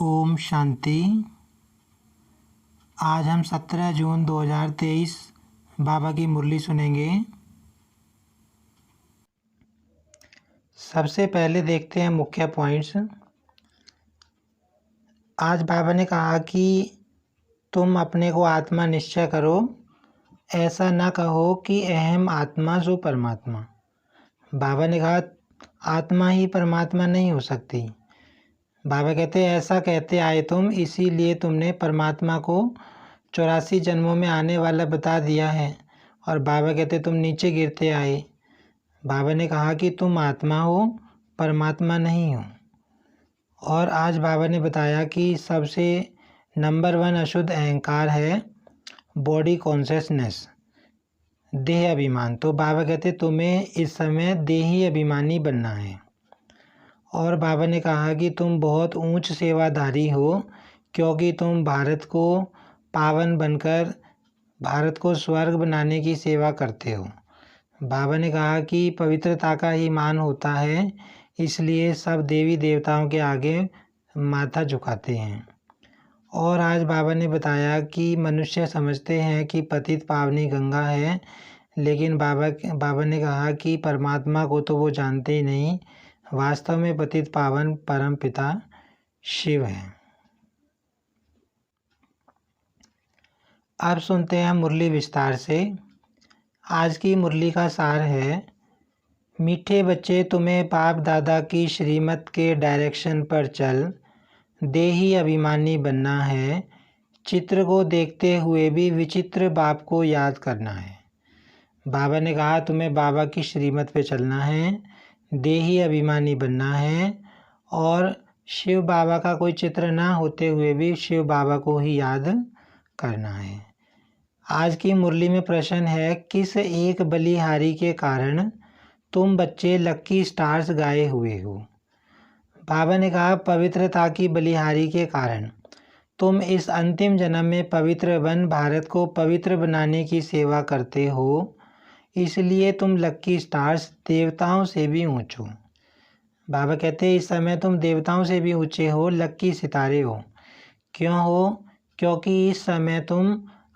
ओम शांति। आज हम 17 जून 2023 बाबा की मुरली सुनेंगे। सबसे पहले देखते हैं मुख्य पॉइंट्स। आज बाबा ने कहा कि तुम अपने को आत्मा निश्चय करो, ऐसा ना कहो कि अहम आत्मा सो परमात्मा। बाबा ने कहा आत्मा ही परमात्मा नहीं हो सकती। बाबा कहते ऐसा कहते आए तुम, इसीलिए तुमने परमात्मा को 84 जन्मों में आने वाला बता दिया है और बाबा कहते तुम नीचे गिरते आए। बाबा ने कहा कि तुम आत्मा हो, परमात्मा नहीं हो। और आज बाबा ने बताया कि सबसे नंबर 1 अशुद्ध अहंकार है बॉडी कॉन्शियसनेस, देह अभिमान। तो बाबा कहते तुम्हें इस समय देही अभिमानी बनना है। और बाबा ने कहा कि तुम बहुत ऊंच सेवाधारी हो, क्योंकि तुम भारत को पावन बनकर भारत को स्वर्ग बनाने की सेवा करते हो। बाबा ने कहा कि पवित्रता का ही मान होता है, इसलिए सब देवी देवताओं के आगे माथा झुकाते हैं। और आज बाबा ने बताया कि मनुष्य समझते हैं कि पतित पावनी गंगा है, लेकिन बाबा ने कहा कि परमात्मा को तो वो जानते ही नहीं। वास्तव में पतित पावन परम पिता शिव है। अब सुनते हैं मुरली विस्तार से। आज की मुरली का सार है, मीठे बच्चे तुम्हें बाप दादा की श्रीमत के डायरेक्शन पर चल, देही अभिमानी बनना है। चित्र को देखते हुए भी विचित्र बाप को याद करना है। बाबा ने कहा तुम्हें बाबा की श्रीमत पे चलना है, देही अभिमानी बनना है और शिव बाबा का कोई चित्र ना होते हुए भी शिव बाबा को ही याद करना है। आज की मुरली में प्रश्न है, किस एक बलिहारी के कारण तुम बच्चे लक्की स्टार्स गाए हुए हो। बाबा ने कहा पवित्रता की बलिहारी के कारण तुम इस अंतिम जन्म में पवित्र बन भारत को पवित्र बनाने की सेवा करते हो, इसलिए तुम लक्की स्टार्स देवताओं से भी ऊंचे हो। बाबा कहते हैं इस समय तुम देवताओं से भी ऊंचे हो, लक्की सितारे हो। क्यों हो? क्योंकि इस समय तुम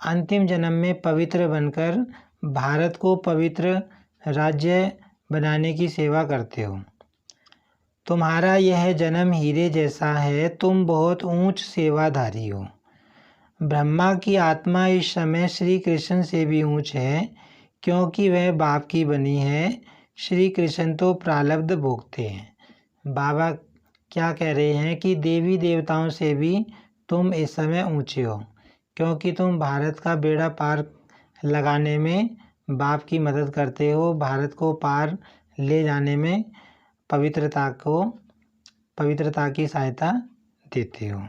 अंतिम जन्म में पवित्र बनकर भारत को पवित्र राज्य बनाने की सेवा करते हो। तुम्हारा यह जन्म हीरे जैसा है, तुम बहुत ऊंच सेवाधारी हो। ब्रह्मा की आत्मा इस समय श्री कृष्ण से भी ऊंच है, क्योंकि वह बाप की बनी है। श्री कृष्ण तो प्रारब्ध भोगते हैं। बाबा क्या कह रहे हैं कि देवी देवताओं से भी तुम इस समय ऊंचे हो, क्योंकि तुम भारत का बेड़ा पार लगाने में बाप की मदद करते हो, भारत को पार ले जाने में पवित्रता की सहायता देते हो।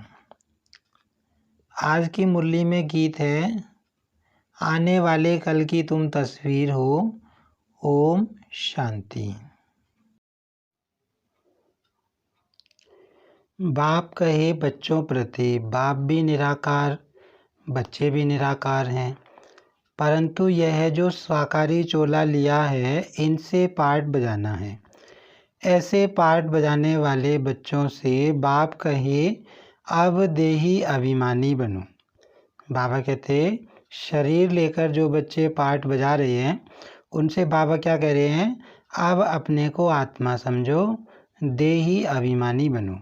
आज की मुरली में गीत है, आने वाले कल की तुम तस्वीर हो। ओम शांति। बाप कहे बच्चों प्रति, बाप भी निराकार, बच्चे भी निराकार हैं, परंतु यह जो साकारी चोला लिया है इनसे पार्ट बजाना है। ऐसे पार्ट बजाने वाले बच्चों से बाप कहे अब देही अभिमानी बनो। बाबा कहते शरीर लेकर जो बच्चे पार्ट बजा रहे हैं उनसे बाबा क्या कह रहे हैं, अब अपने को आत्मा समझो, देही अभिमानी बनो।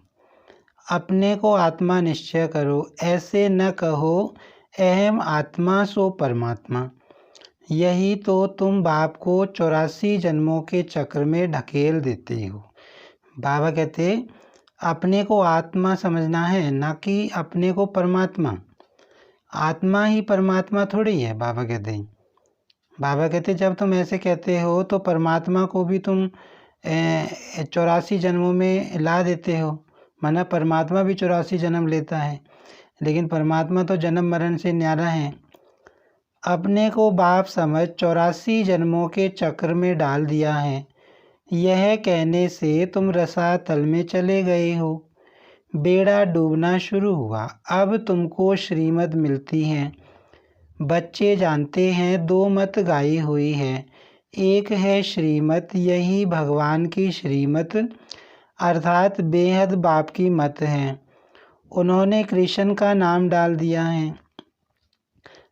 अपने को आत्मा निश्चय करो, ऐसे न कहो अहम आत्मा सो परमात्मा। यही तो तुम बाप को 84 जन्मों के चक्र में ढकेल देते हो। बाबा कहते अपने को आत्मा समझना है, ना कि अपने को परमात्मा। आत्मा ही परमात्मा थोड़ी है। बाबा कहते जब तुम ऐसे कहते हो तो परमात्मा को भी तुम 84 जन्मों में ला देते हो। माना परमात्मा भी 84 जन्म लेता है, लेकिन परमात्मा तो जन्म मरण से न्यारा है। अपने को बाप समझ 84 जन्मों के चक्र में डाल दिया है। यह कहने से तुम रसातल में चले गए हो, बेड़ा डूबना शुरू हुआ। अब तुमको श्रीमत मिलती है। बच्चे जानते हैं 2 मत गाई हुई है, एक है श्रीमत, यही भगवान की श्रीमत अर्थात बेहद बाप की मत है। उन्होंने कृष्ण का नाम डाल दिया है।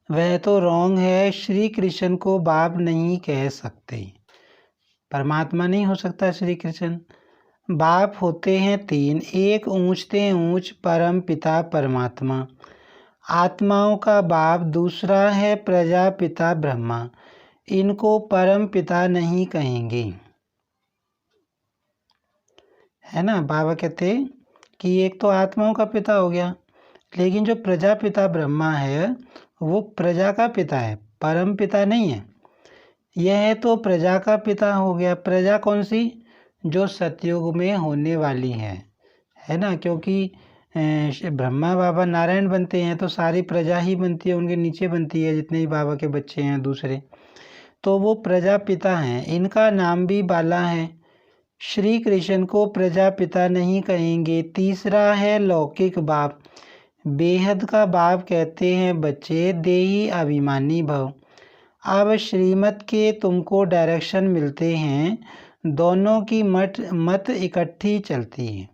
वह तो रॉन्ग है। श्री कृष्ण को बाप नहीं कह सकते। परमात्मा नहीं हो सकता श्री कृष्ण। बाप होते हैं तीन, एक ऊंचते ऊंच परम पिता परमात्मा, आत्माओं का बाप, दूसरा है प्रजापिता ब्रह्मा। इनको परम पिता नहीं कहेंगे, है ना। बाबा कहते कि एक तो आत्माओं का पिता हो गया, लेकिन जो प्रजापिता ब्रह्मा है वो प्रजा का पिता है, परम पिता नहीं है। यह तो प्रजा का पिता हो गया। प्रजा कौन सी? जो सतयुग में होने वाली है ना। क्योंकि ब्रह्मा बाबा नारायण बनते हैं तो सारी प्रजा ही बनती है, उनके नीचे बनती है जितने भी बाबा के बच्चे हैं दूसरे, तो वो प्रजापिता हैं। इनका नाम भी बाला है। श्री कृष्ण को प्रजापिता नहीं कहेंगे। तीसरा है लौकिक बाप, बेहद का बाप कहते हैं बच्चे, देही अभिमानी भव। अब श्रीमत के तुमको डायरेक्शन मिलते हैं, दोनों की मत इकट्ठी चलती है।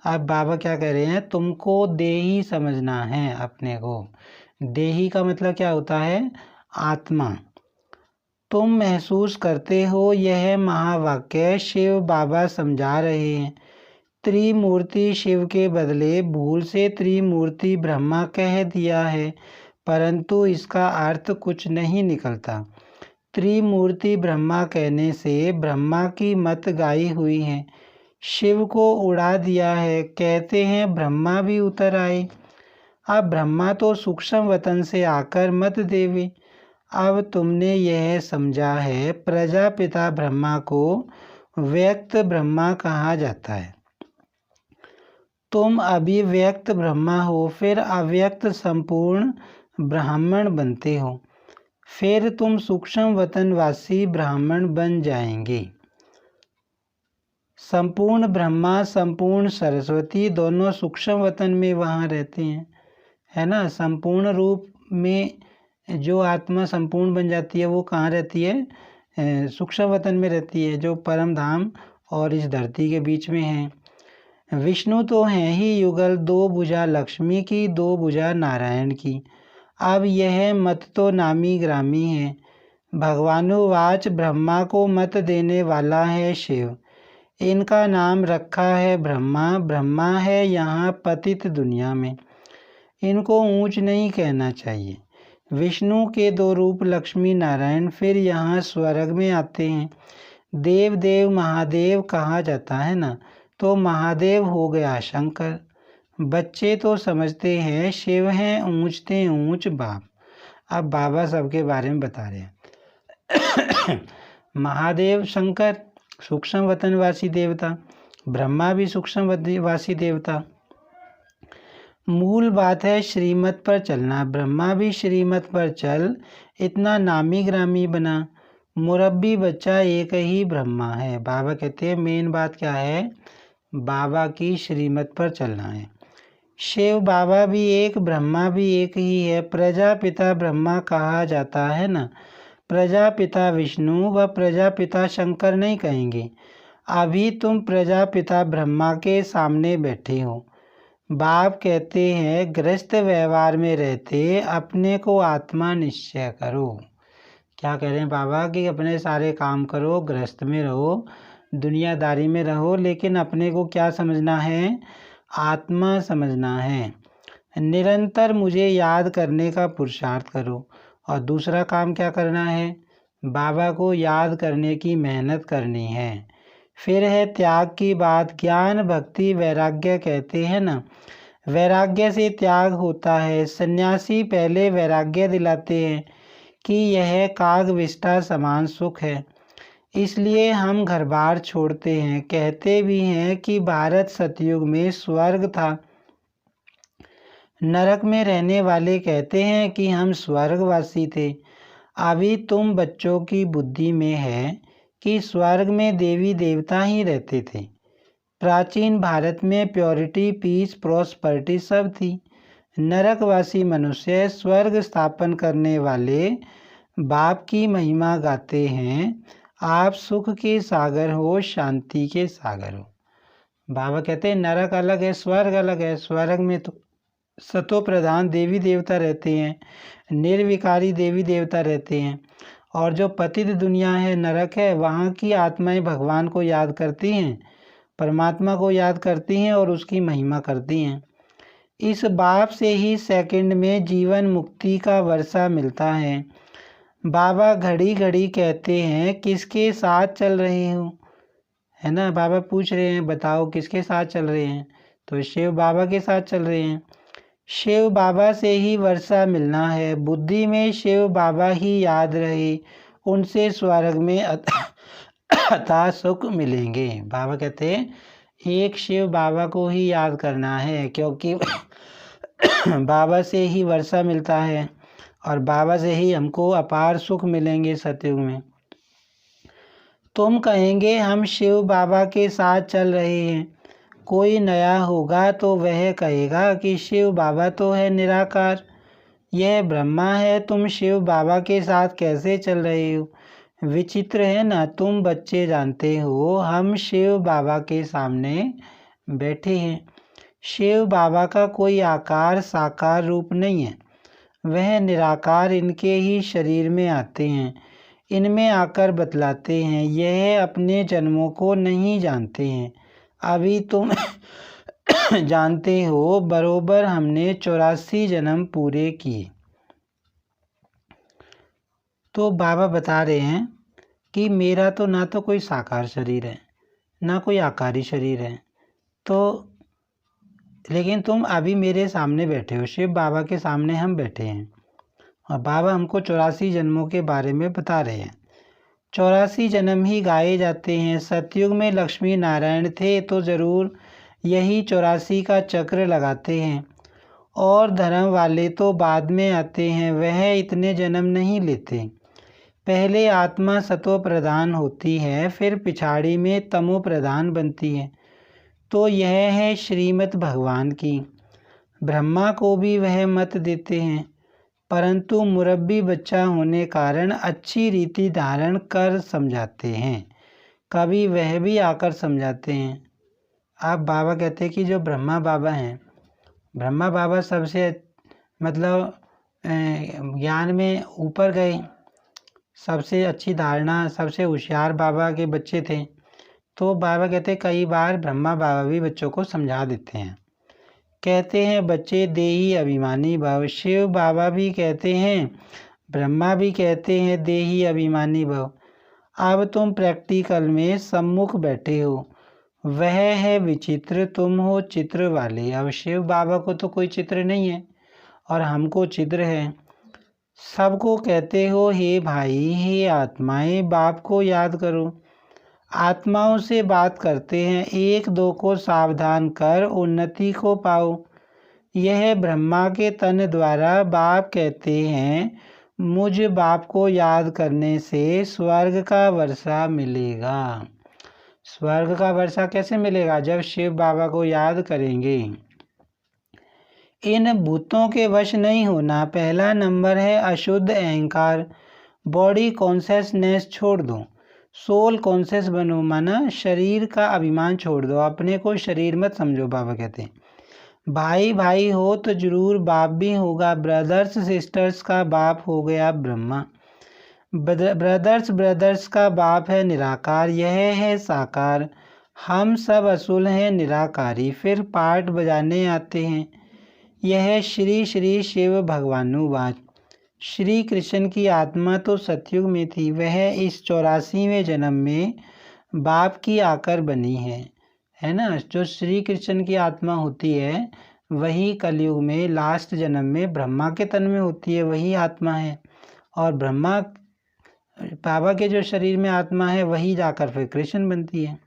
अब बाबा क्या कह रहे हैं, तुमको देही समझना है अपने को। देही का मतलब क्या होता है? आत्मा। तुम महसूस करते हो, यह महावाक्य शिव बाबा समझा रहे हैं। त्रिमूर्ति शिव के बदले भूल से त्रिमूर्ति ब्रह्मा कह दिया है, परंतु इसका अर्थ कुछ नहीं निकलता। त्रिमूर्ति ब्रह्मा कहने से ब्रह्मा की मत गाई हुई है, शिव को उड़ा दिया है। कहते हैं ब्रह्मा भी उतर आए। अब ब्रह्मा तो सूक्ष्म वतन से आकर मत देवे। अब तुमने यह समझा है, प्रजापिता ब्रह्मा को व्यक्त ब्रह्मा कहा जाता है। तुम अभी व्यक्त ब्रह्मा हो, फिर अव्यक्त संपूर्ण ब्राह्मण बनते हो, फिर तुम सूक्ष्म वतनवासी ब्राह्मण बन जाएंगे। संपूर्ण ब्रह्मा संपूर्ण सरस्वती दोनों सूक्ष्म वतन में वहाँ रहते हैं, है ना। संपूर्ण रूप में जो आत्मा संपूर्ण बन जाती है वो कहाँ रहती है? सूक्ष्म वतन में रहती है, जो परम धाम और इस धरती के बीच में है। विष्णु तो हैं ही युगल, दो भुजा लक्ष्मी की, दो भुजा नारायण की। अब यह मत तो नामी ग्रामी है। भगवानुवाच ब्रह्मा को मत देने वाला है शिव, इनका नाम रखा है ब्रह्मा। ब्रह्मा है यहाँ पतित दुनिया में, इनको ऊंच नहीं कहना चाहिए। विष्णु के दो रूप लक्ष्मी नारायण फिर यहाँ स्वर्ग में आते हैं। देव देव महादेव कहा जाता है ना, तो महादेव हो गया शंकर। बच्चे तो समझते हैं शिव हैं ऊंचते ऊंच बाप। अब बाबा सबके बारे में बता रहे हैं। महादेव शंकर सूक्ष्म वतनवासी देवता, ब्रह्मा भी सूक्ष्म वतनवासी देवता। मूल बात है श्रीमत पर चलना। ब्रह्मा भी श्रीमत पर चल इतना नामी ग्रामी बना। मुरब्बी बच्चा एक ही ब्रह्मा है। बाबा कहते हैं मेन बात क्या है? बाबा की श्रीमत पर चलना है। शिव बाबा भी एक, ब्रह्मा भी एक ही है। प्रजापिता ब्रह्मा कहा जाता है ना, प्रजापिता विष्णु व प्रजापिता शंकर नहीं कहेंगे। अभी तुम प्रजापिता ब्रह्मा के सामने बैठे हो। बाप कहते हैं गृहस्थ व्यवहार में रहते अपने को आत्मा निश्चय करो। क्या कह रहे हैं बाबा? कि अपने सारे काम करो, गृहस्थ में रहो, दुनियादारी में रहो, लेकिन अपने को क्या समझना है? आत्मा समझना है। निरंतर मुझे याद करने का पुरुषार्थ करो। और दूसरा काम क्या करना है? बाबा को याद करने की मेहनत करनी है। फिर है त्याग की बात। ज्ञान भक्ति वैराग्य कहते हैं ना, वैराग्य से त्याग होता है। सन्यासी पहले वैराग्य दिलाते हैं कि यह काग विष्ठा समान सुख है, इसलिए हम घर बार छोड़ते हैं। कहते भी हैं कि भारत सतयुग में स्वर्ग था। नरक में रहने वाले कहते हैं कि हम स्वर्गवासी थे। अभी तुम बच्चों की बुद्धि में है कि स्वर्ग में देवी देवता ही रहते थे। प्राचीन भारत में प्योरिटी, पीस, प्रॉस्पेरिटी सब थी। नरकवासी मनुष्य स्वर्ग स्थापन करने वाले बाप की महिमा गाते हैं। आप सुख के सागर हो, शांति के सागर हो। बाबा कहते हैं नरक अलग है, स्वर्ग अलग है। स्वर्ग में तो सतो प्रधान देवी देवता रहते हैं, निर्विकारी देवी देवता रहते हैं। और जो पतित दुनिया है, नरक है, वहाँ की आत्माएं भगवान को याद करती हैं, परमात्मा को याद करती हैं और उसकी महिमा करती हैं। इस बाप से ही सेकंड में जीवन मुक्ति का वर्षा मिलता है। बाबा घड़ी घड़ी कहते हैं किसके साथ चल रहे हो, है ना। बाबा पूछ रहे हैं बताओ किसके साथ चल रहे हैं, तो शिव बाबा के साथ चल रहे हैं। शिव बाबा से ही वर्षा मिलना है, बुद्धि में शिव बाबा ही याद रहे, उनसे स्वर्ग में अथाह सुख मिलेंगे। बाबा कहते हैं एक शिव बाबा को ही याद करना है, क्योंकि बाबा से ही वर्षा मिलता है और बाबा से ही हमको अपार सुख मिलेंगे सतयुग में। तुम कहेंगे हम शिव बाबा के साथ चल रहे हैं, कोई नया होगा तो वह कहेगा कि शिव बाबा तो है निराकार, यह ब्रह्मा है, तुम शिव बाबा के साथ कैसे चल रहे हो। विचित्र है ना। तुम बच्चे जानते हो हम शिव बाबा के सामने बैठे हैं। शिव बाबा का कोई आकार साकार रूप नहीं है, वह निराकार इनके ही शरीर में आते हैं, इनमें आकर बतलाते हैं। यह अपने जन्मों को नहीं जानते हैं, अभी तुम जानते हो। बरोबर हमने 84 जन्म पूरे किए। तो बाबा बता रहे हैं कि मेरा तो ना तो कोई साकार शरीर है ना कोई आकारी शरीर है, तो लेकिन तुम अभी मेरे सामने बैठे हो, शिव बाबा के सामने हम बैठे हैं और बाबा हमको 84 जन्मों के बारे में बता रहे हैं। 84 जन्म ही गाए जाते हैं। सतयुग में लक्ष्मी नारायण थे तो ज़रूर यही 84 का चक्र लगाते हैं, और धर्म वाले तो बाद में आते हैं, वह इतने जन्म नहीं लेते। पहले आत्मा सतो प्रधान होती है, फिर पिछाड़ी में तमो प्रधान बनती है। तो यह है श्रीमत भगवान की। ब्रह्मा को भी वह मत देते हैं, परंतु मुरब्बी बच्चा होने कारण अच्छी रीति धारण कर समझाते हैं, कभी वह भी आकर समझाते हैं। आप बाबा कहते हैं कि जो ब्रह्मा बाबा हैं, ब्रह्मा बाबा सबसे मतलब ज्ञान में ऊपर गए, सबसे अच्छी धारणा, सबसे होशियार बाबा के बच्चे थे। तो बाबा कहते हैं कई बार ब्रह्मा बाबा भी बच्चों को समझा देते हैं, कहते हैं बच्चे देही अभिमानी भव। शिव बाबा भी कहते हैं, ब्रह्मा भी कहते हैं देही अभिमानी भव। अब तुम प्रैक्टिकल में सम्मुख बैठे हो, वह है विचित्र, तुम हो चित्र वाले। अब शिव बाबा को तो कोई चित्र नहीं है और हमको चित्र है। सबको कहते हो हे भाई हे आत्माएं, बाप को याद करो। आत्माओं से बात करते हैं, एक दो को सावधान कर उन्नति को पाओ। यह ब्रह्मा के तन द्वारा बाप कहते हैं, मुझ बाप को याद करने से स्वर्ग का वर्षा मिलेगा। स्वर्ग का वर्षा कैसे मिलेगा? जब शिव बाबा को याद करेंगे। इन भूतों के वश नहीं होना। पहला नंबर है अशुद्ध अहंकार, बॉडी कॉन्शियसनेस छोड़ दो, सोल कॉन्शियस बनो, माना शरीर का अभिमान छोड़ दो, अपने को शरीर मत समझो। बाबा कहते हैं भाई भाई हो तो जरूर बाप भी होगा। ब्रदर्स सिस्टर्स का बाप हो गया ब्रह्मा, ब्रदर्स ब्रदर्स का बाप है निराकार, यह है साकार। हम सब असुल हैं निराकारी, फिर पाठ बजाने आते हैं। यह श्री श्री शिव भगवानुवाच। श्री कृष्ण की आत्मा तो सतयुग में थी, वह इस 84वें जन्म में बाप की आकर बनी है ना। जो श्री कृष्ण की आत्मा होती है वही कलयुग में लास्ट जन्म में ब्रह्मा के तन में होती है, वही आत्मा है। और ब्रह्मा बाबा के जो शरीर में आत्मा है वही जाकर फिर कृष्ण बनती है।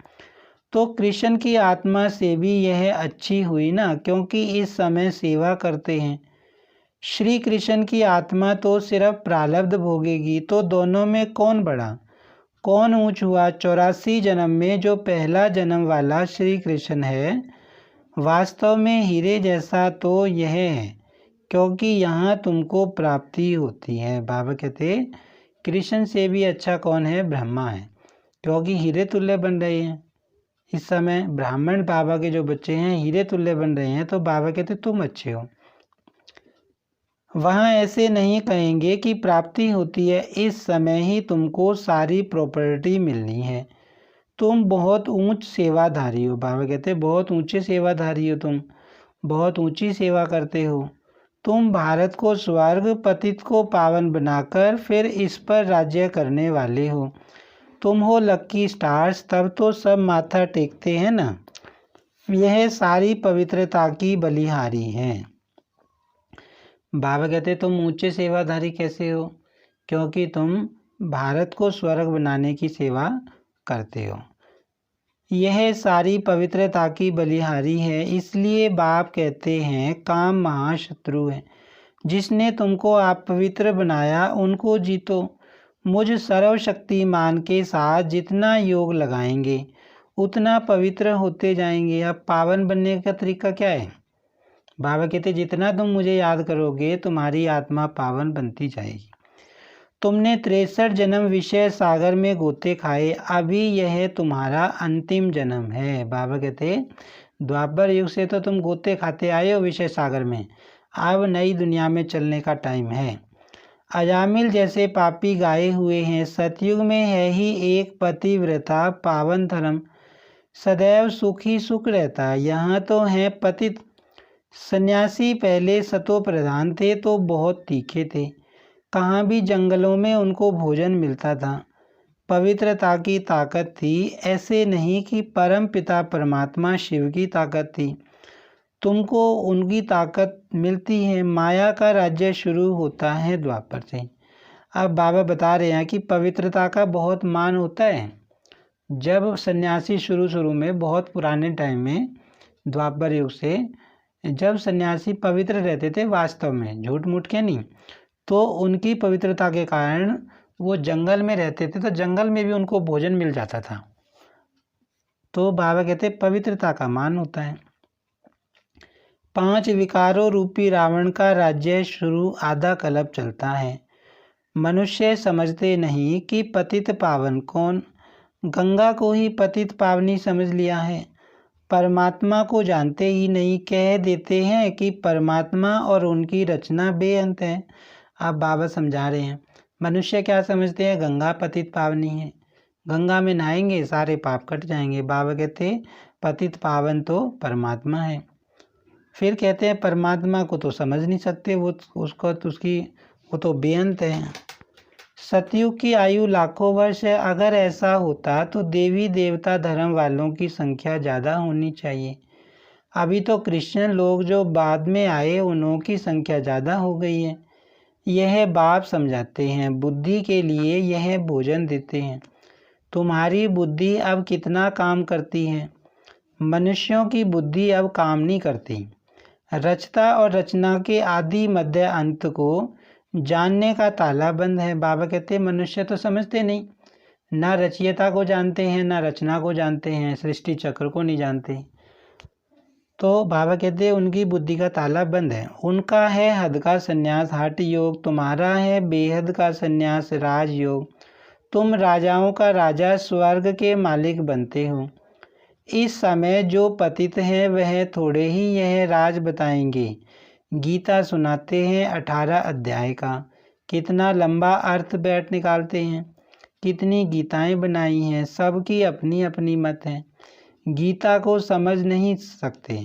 तो कृष्ण की आत्मा से भी यह अच्छी हुई ना, क्योंकि इस समय सेवा करते हैं। श्री कृष्ण की आत्मा तो सिर्फ प्रारब्ध भोगेगी, तो दोनों में कौन बड़ा कौन ऊंच हुआ? 84 जन्म में जो पहला जन्म वाला श्री कृष्ण है, वास्तव में हीरे जैसा तो यह है, क्योंकि यहाँ तुमको प्राप्ति होती है। बाबा कहते कृष्ण से भी अच्छा कौन है? ब्रह्मा है, क्योंकि हीरे तुल्य बन रहे हैं। इस समय ब्राह्मण बाबा के जो बच्चे हैं हीरे तुल्य बन रहे हैं, तो बाबा कहते तुम अच्छे हो, वहाँ ऐसे नहीं कहेंगे कि प्राप्ति होती है इस समय ही तुमको सारी प्रॉपर्टी मिलनी है, तुम बहुत ऊंच सेवाधारी हो। बाबा कहते हैं बहुत ऊंचे सेवाधारी हो, तुम बहुत ऊंची सेवा करते हो। तुम भारत को स्वर्ग, पतित को पावन बनाकर फिर इस पर राज्य करने वाले हो। तुम हो लक्की स्टार्स, तब तो सब माथा टेकते हैं ना। यह सारी पवित्रता की बलिहारी हैं। बाबा कहते तुम ऊंचे सेवाधारी कैसे हो? क्योंकि तुम भारत को स्वर्ग बनाने की सेवा करते हो। यह सारी पवित्रता की बलिहारी है। इसलिए बाप कहते हैं काम महाशत्रु है। जिसने तुमको अपवित्र बनाया उनको जीतो। मुझ सर्वशक्तिमान के साथ जितना योग लगाएंगे उतना पवित्र होते जाएंगे। अब पावन बनने का तरीका क्या है? बाबा कहते जितना तुम मुझे याद करोगे तुम्हारी आत्मा पावन बनती जाएगी। तुमने 63 जन्म विषय सागर में गोते खाए, अभी यह तुम्हारा अंतिम जन्म है। बाबा कहते द्वापर युग से तो तुम गोते खाते आए हो विषय सागर में, अब नई दुनिया में चलने का टाइम है। अजामिल जैसे पापी गाए हुए हैं। सतयुग में है ही एक पतिव्रता पावन धर्म, सदैव सुखी सुख रहता। यहाँ तो है पतित सन्यासी, पहले सतो प्रधान थे तो बहुत तीखे थे। कहाँ भी जंगलों में उनको भोजन मिलता था। पवित्रता की ताकत थी, ऐसे नहीं कि परम पिता परमात्मा शिव की ताकत थी। तुमको उनकी ताकत मिलती है। माया का राज्य शुरू होता है द्वापर से। अब बाबा बता रहे हैं कि पवित्रता का बहुत मान होता है। जब सन्यासी शुरू में बहुत पुराने टाइम में द्वापर युग से जब सन्यासी पवित्र रहते थे वास्तव में, झूठ मूठ के नहीं, तो उनकी पवित्रता के कारण वो जंगल में रहते थे तो जंगल में भी उनको भोजन मिल जाता था। तो बाबा कहते पवित्रता का मान होता है। 5 विकारों रूपी रावण का राज्य शुरू आधा कल्प चलता है। मनुष्य समझते नहीं कि पतित पावन कौन। गंगा को ही पतित पावनी समझ लिया है। परमात्मा को जानते ही नहीं, कह देते हैं कि परमात्मा और उनकी रचना बेअंत है। अब बाबा समझा रहे हैं मनुष्य क्या समझते हैं, गंगा पतित पावनी है, गंगा में नहाएंगे सारे पाप कट जाएंगे। बाबा कहते पतित पावन तो परमात्मा है। फिर कहते हैं परमात्मा को तो समझ नहीं सकते, वो तो बेअंत है। सतयुग की आयु लाखों वर्ष है। अगर ऐसा होता तो देवी देवता धर्म वालों की संख्या ज़्यादा होनी चाहिए। अभी तो क्रिश्चियन लोग जो बाद में आए उन्हों की संख्या ज़्यादा हो गई है। यह बाप समझाते हैं, बुद्धि के लिए यह भोजन देते हैं। तुम्हारी बुद्धि अब कितना काम करती है? मनुष्यों की बुद्धि अब काम नहीं करती। रचता और रचना के आदि मध्य अंत को जानने का ताला बंद है। बाबा कहते हैं मनुष्य तो समझते नहीं, ना रचयिता को जानते हैं ना रचना को जानते हैं, सृष्टि चक्र को नहीं जानते। तो बाबा कहते हैं उनकी बुद्धि का ताला बंद है। उनका है हद का संन्यास हठ योग, तुम्हारा है बेहद का संन्यास राज योग। तुम राजाओं का राजा स्वर्ग के मालिक बनते हो। इस समय जो पतित हैं वह थोड़े ही यह राज बताएंगे। गीता सुनाते हैं 18 अध्याय का। कितना लंबा अर्थ बैठ निकालते हैं, कितनी गीताएं बनाई हैं, सबकी अपनी अपनी मत है। गीता को समझ नहीं सकते।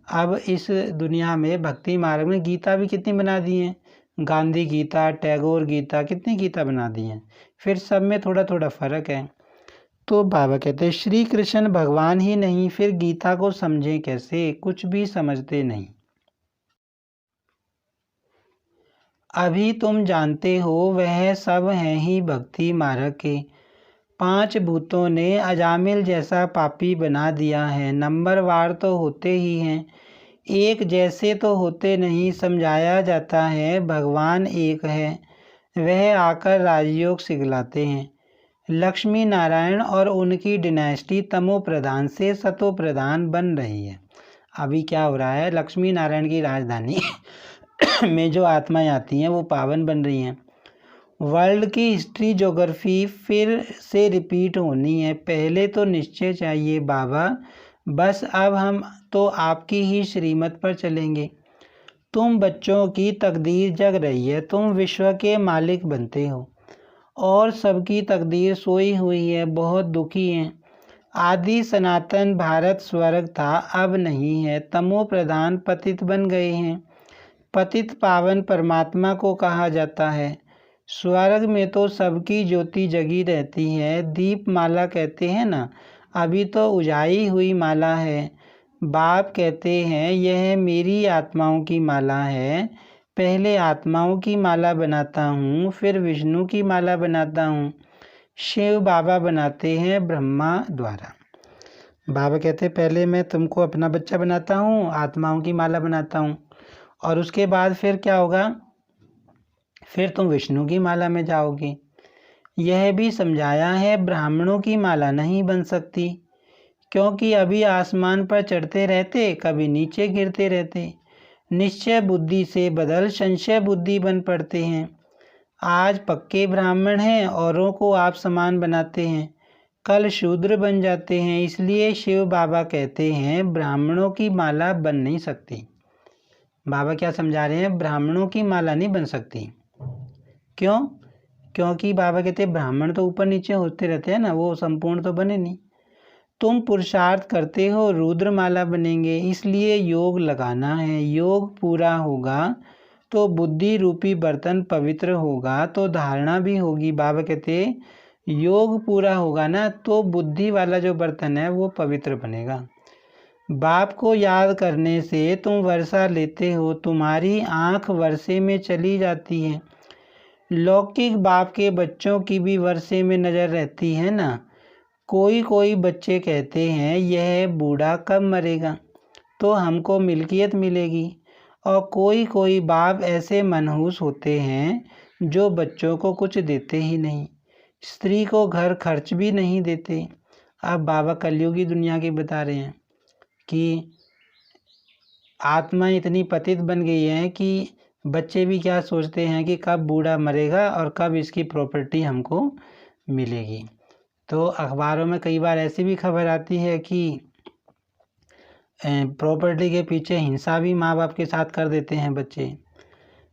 अब इस दुनिया में भक्ति मार्ग में गीता भी कितनी बना दी हैं, गांधी गीता, टैगोर गीता, कितनी गीता बना दी हैं। फिर सब में थोड़ा थोड़ा फर्क है। तो बाबा कहते हैं श्री कृष्ण भगवान ही नहीं, फिर गीता को समझें कैसे? कुछ भी समझते नहीं। अभी तुम जानते हो वह सब हैं ही भक्ति मार्ग के। 5 भूतों ने अजामिल जैसा पापी बना दिया है। नंबरवार तो होते ही हैं, एक जैसे तो होते नहीं। समझाया जाता है भगवान एक है, वह आकर राजयोग सिखलाते हैं। लक्ष्मी नारायण और उनकी डिनास्टी तमो प्रधान से सतो प्रधान बन रही है। अभी क्या हो रहा है, लक्ष्मी नारायण की राजधानी में जो आत्माएं आती हैं वो पावन बन रही हैं। वर्ल्ड की हिस्ट्री ज्योग्राफी फिर से रिपीट होनी है। पहले तो निश्चय चाहिए बाबा, बस अब हम तो आपकी ही श्रीमत पर चलेंगे। तुम बच्चों की तकदीर जग रही है, तुम विश्व के मालिक बनते हो और सबकी तकदीर सोई हुई है, बहुत दुखी हैं। आदि सनातन भारत स्वर्ग था, अब नहीं है, तमो प्रधान पतित बन गए हैं। पतित पावन परमात्मा को कहा जाता है। स्वर्ग में तो सबकी ज्योति जगी रहती है, दीप माला कहते हैं ना, अभी तो उजाई हुई माला है। बाप कहते हैं यह मेरी आत्माओं की माला है, पहले आत्माओं की माला बनाता हूँ, फिर विष्णु की माला बनाता हूँ। शिव बाबा बनाते हैं ब्रह्मा द्वारा। बाबा कहते पहले मैं तुमको अपना बच्चा बनाता हूँ, आत्माओं की माला बनाता हूँ, और उसके बाद फिर क्या होगा, फिर तुम विष्णु की माला में जाओगे। यह भी समझाया है ब्राह्मणों की माला नहीं बन सकती, क्योंकि अभी आसमान पर चढ़ते रहते, कभी नीचे गिरते रहते। निश्चय बुद्धि से बदल संशय बुद्धि बन पड़ते हैं। आज पक्के ब्राह्मण हैं, औरों को आप समान बनाते हैं, कल शूद्र बन जाते हैं। इसलिए शिव बाबा कहते हैं ब्राह्मणों की माला बन नहीं सकती। बाबा क्या समझा रहे हैं, ब्राह्मणों की माला नहीं बन सकती। क्यों? क्योंकि बाबा कहते हैं ब्राह्मण तो ऊपर नीचे होते रहते हैं ना, वो संपूर्ण तो बने नहीं। तुम पुरुषार्थ करते हो, रुद्र माला बनेंगे, इसलिए योग लगाना है। योग पूरा होगा तो बुद्धि रूपी बर्तन पवित्र होगा, तो धारणा भी होगी। बाबा कहते योग पूरा होगा ना, तो बुद्धि वाला जो बर्तन है वो पवित्र बनेगा। बाप को याद करने से तुम वर्षा लेते हो, तुम्हारी आँख वर्षे में चली जाती है। लौकिक बाप के बच्चों की भी वर्षे में नज़र रहती है ना। कोई कोई बच्चे कहते हैं यह बूढ़ा कब मरेगा तो हमको मिल्कियत मिलेगी, और कोई कोई बाप ऐसे मनहूस होते हैं जो बच्चों को कुछ देते ही नहीं, स्त्री को घर खर्च भी नहीं देते। अब बाबा कलयुगी दुनिया की बता रहे हैं कि आत्मा इतनी पतित बन गई है कि बच्चे भी क्या सोचते हैं कि कब बूढ़ा मरेगा और कब इसकी प्रॉपर्टी हमको मिलेगी। तो अखबारों में कई बार ऐसी भी खबर आती है कि प्रॉपर्टी के पीछे हिंसा भी माँ बाप के साथ कर देते हैं बच्चे।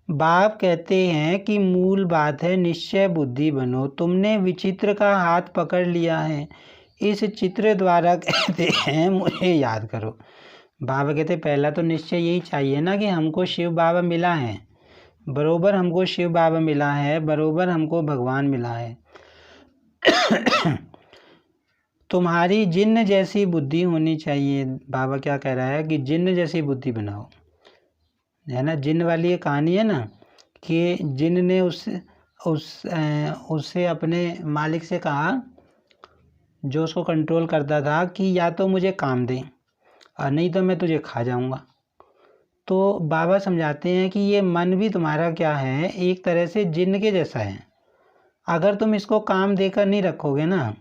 बाप कहते हैं कि मूल बात है निश्चय बुद्धि बनो। तुमने विचित्र का हाथ पकड़ लिया है, इस चित्र द्वारा कहते हैं मुझे याद करो। बाबा कहते पहला तो निश्चय यही चाहिए ना कि हमको शिव बाबा मिला है, बरोबर हमको शिव बाबा मिला है, बरोबर हमको भगवान मिला है। तुम्हारी जिन्न जैसी बुद्धि होनी चाहिए। बाबा क्या कह रहा है कि जिन्न जैसी बुद्धि बनाओ, है ना। जिन्न वाली ये कहानी है ना कि जिन्न ने उससे अपने मालिक से कहा, जो उसको कंट्रोल करता था, कि या तो मुझे काम दे और नहीं तो मैं तुझे खा जाऊंगा। तो बाबा समझाते हैं कि ये मन भी तुम्हारा क्या है, एक तरह से जिन्न के जैसा है। अगर तुम इसको काम देकर नहीं रखोगे ना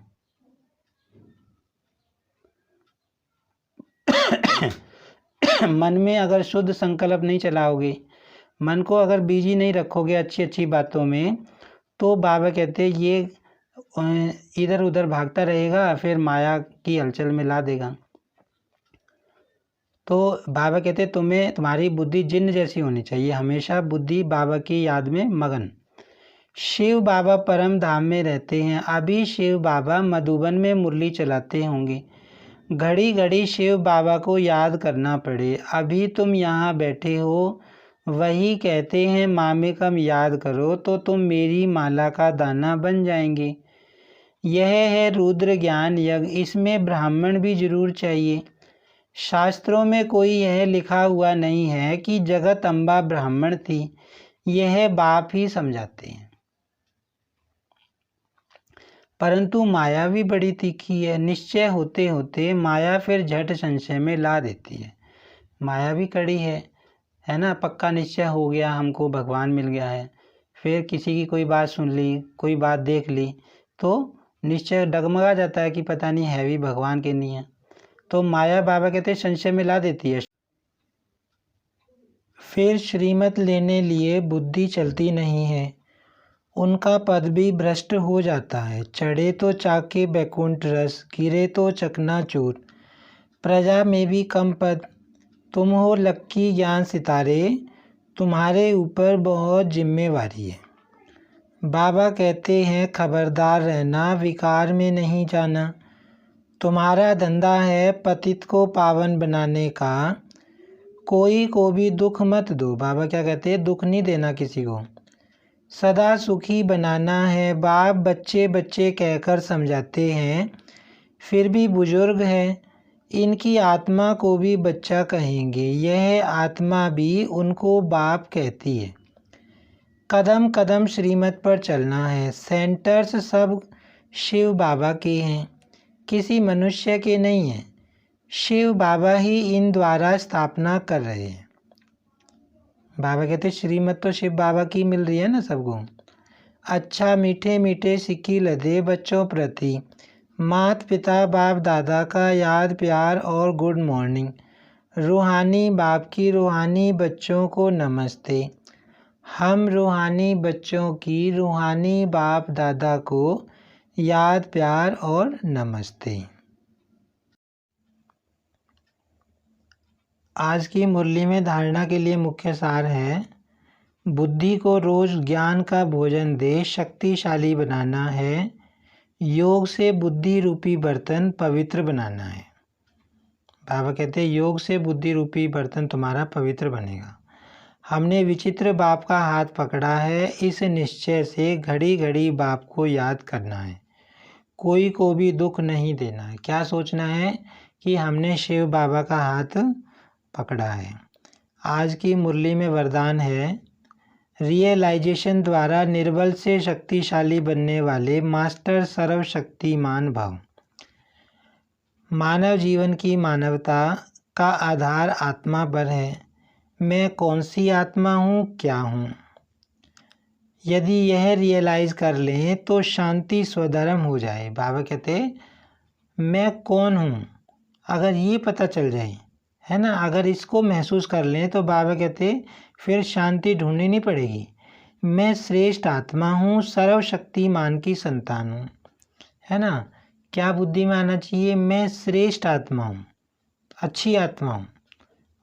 मन में अगर शुद्ध संकल्प नहीं चलाओगे, मन को अगर बिजी नहीं रखोगे अच्छी अच्छी बातों में, तो बाबा कहते हैं ये इधर उधर भागता रहेगा, फिर माया की हलचल में ला देगा। तो बाबा कहते तुम्हें तुम्हारी बुद्धि जिन्न जैसी होनी चाहिए, हमेशा बुद्धि बाबा की याद में मगन। शिव बाबा परम धाम में रहते हैं। अभी शिव बाबा मधुबन में मुरली चलाते होंगे, घड़ी घड़ी शिव बाबा को याद करना पड़े। अभी तुम यहाँ बैठे हो, वही कहते हैं मामेकम याद करो तो तुम मेरी माला का दाना बन जाएंगे। यह है रुद्र ज्ञान यज्ञ, इसमें ब्राह्मण भी जरूर चाहिए। शास्त्रों में कोई यह लिखा हुआ नहीं है कि जगत अम्बा ब्राह्मण थी, यह बाप ही समझाते हैं। परंतु माया भी बड़ी तीखी है, निश्चय होते होते माया फिर झट संशय में ला देती है। माया भी कड़ी है ना। पक्का निश्चय हो गया हमको भगवान मिल गया है, फिर किसी की कोई बात सुन ली, कोई बात देख ली, तो निश्चय डगमगा जाता है कि पता नहीं है भी भगवान के नहीं है। तो माया बाबा कहते हैं संशय में ला देती है। फिर श्रीमत लेने लिए बुद्धि चलती नहीं है, उनका पद भी भ्रष्ट हो जाता है। चढ़े तो चाके बैकुंठ रस, गिरे तो चकनाचूर, प्रजा में भी कम पद। तुम हो लक्की ज्ञान सितारे, तुम्हारे ऊपर बहुत जिम्मेवारी है। बाबा कहते हैं खबरदार रहना, विकार में नहीं जाना। तुम्हारा धंधा है पतित को पावन बनाने का, कोई को भी दुख मत दो। बाबा क्या कहते हैं? दुख नहीं देना किसी को, सदा सुखी बनाना है। बाप बच्चे बच्चे कहकर समझाते हैं, फिर भी बुजुर्ग हैं, इनकी आत्मा को भी बच्चा कहेंगे। यह आत्मा भी उनको बाप कहती है। कदम कदम श्रीमत पर चलना है। सेंटर्स सब शिव बाबा के हैं, किसी मनुष्य के नहीं हैं। शिव बाबा ही इन द्वारा स्थापना कर रहे हैं। बाबा कहते श्रीमत तो शिव बाबा की मिल रही है ना सबको। अच्छा मीठे मीठे सिक्की लदे बच्चों प्रति, माता पिता बाप दादा का याद प्यार और गुड मॉर्निंग। रूहानी बाप की रूहानी बच्चों को नमस्ते। हम रूहानी बच्चों की रूहानी बाप दादा को याद प्यार और नमस्ते। आज की मुरली में धारणा के लिए मुख्य सार है, बुद्धि को रोज ज्ञान का भोजन दे, शक्तिशाली बनाना है। योग से बुद्धि रूपी बर्तन पवित्र बनाना है। बाबा कहते हैं योग से बुद्धि रूपी बर्तन तुम्हारा पवित्र बनेगा। हमने विचित्र बाप का हाथ पकड़ा है, इस निश्चय से घड़ी घड़ी बाप को याद करना है, कोई को भी दुख नहीं देना है। क्या सोचना है कि हमने शिव बाबा का हाथ पकड़ा है। आज की मुरली में वरदान है, रियलाइजेशन द्वारा निर्बल से शक्तिशाली बनने वाले मास्टर सर्वशक्तिमान भव। मानव जीवन की मानवता का आधार आत्मा पर है। मैं कौन सी आत्मा हूँ, क्या हूँ? यदि यह रियलाइज़ कर लें तो शांति स्वधर्म हो जाए। बाबा कहते मैं कौन हूँ, अगर ये पता चल जाए है ना, अगर इसको महसूस कर लें तो बाबा कहते फिर शांति ढूंढनी नहीं पड़ेगी। मैं श्रेष्ठ आत्मा हूँ, सर्वशक्तिमान की संतान हूँ, है ना। क्या बुद्धि में आना चाहिए? मैं श्रेष्ठ आत्मा हूँ, अच्छी आत्मा हूँ,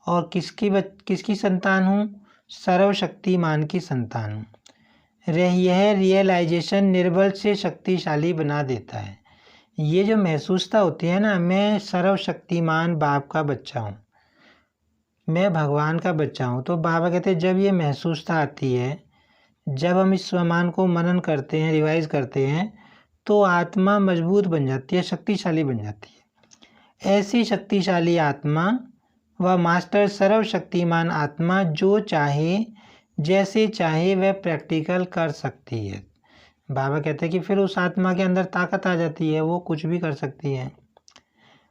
और किसकी संतान हूँ? सर्वशक्तिमान की संतान हूँ। यह रियलाइजेशन निर्बल से शक्तिशाली बना देता है। ये जो महसूसता होती है ना, मैं सर्वशक्तिमान बाप का बच्चा हूँ, मैं भगवान का बच्चा हूँ, तो बाबा कहते हैं जब ये महसूसता आती है, जब हम इस स्वमान को मनन करते हैं, रिवाइज करते हैं, तो आत्मा मजबूत बन जाती है, शक्तिशाली बन जाती है। ऐसी शक्तिशाली आत्मा व मास्टर सर्वशक्तिमान आत्मा जो चाहे जैसे चाहे वह प्रैक्टिकल कर सकती है। बाबा कहते हैं कि फिर उस आत्मा के अंदर ताकत आ जाती है, वो कुछ भी कर सकती है।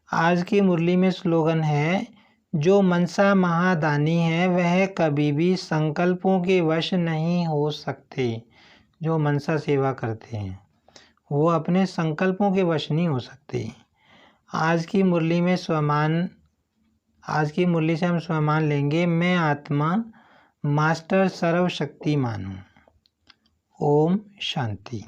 आज की मुरली में स्लोगन है, जो मनसा महादानी है वह कभी भी संकल्पों के वश नहीं हो सकते। जो मनसा सेवा करते हैं वो अपने संकल्पों के वश नहीं हो सकते। आज की मुरली से हम स्वमान लेंगे, मैं आत्मा मास्टर सर्वशक्तिमान हूँ। ओम शांति।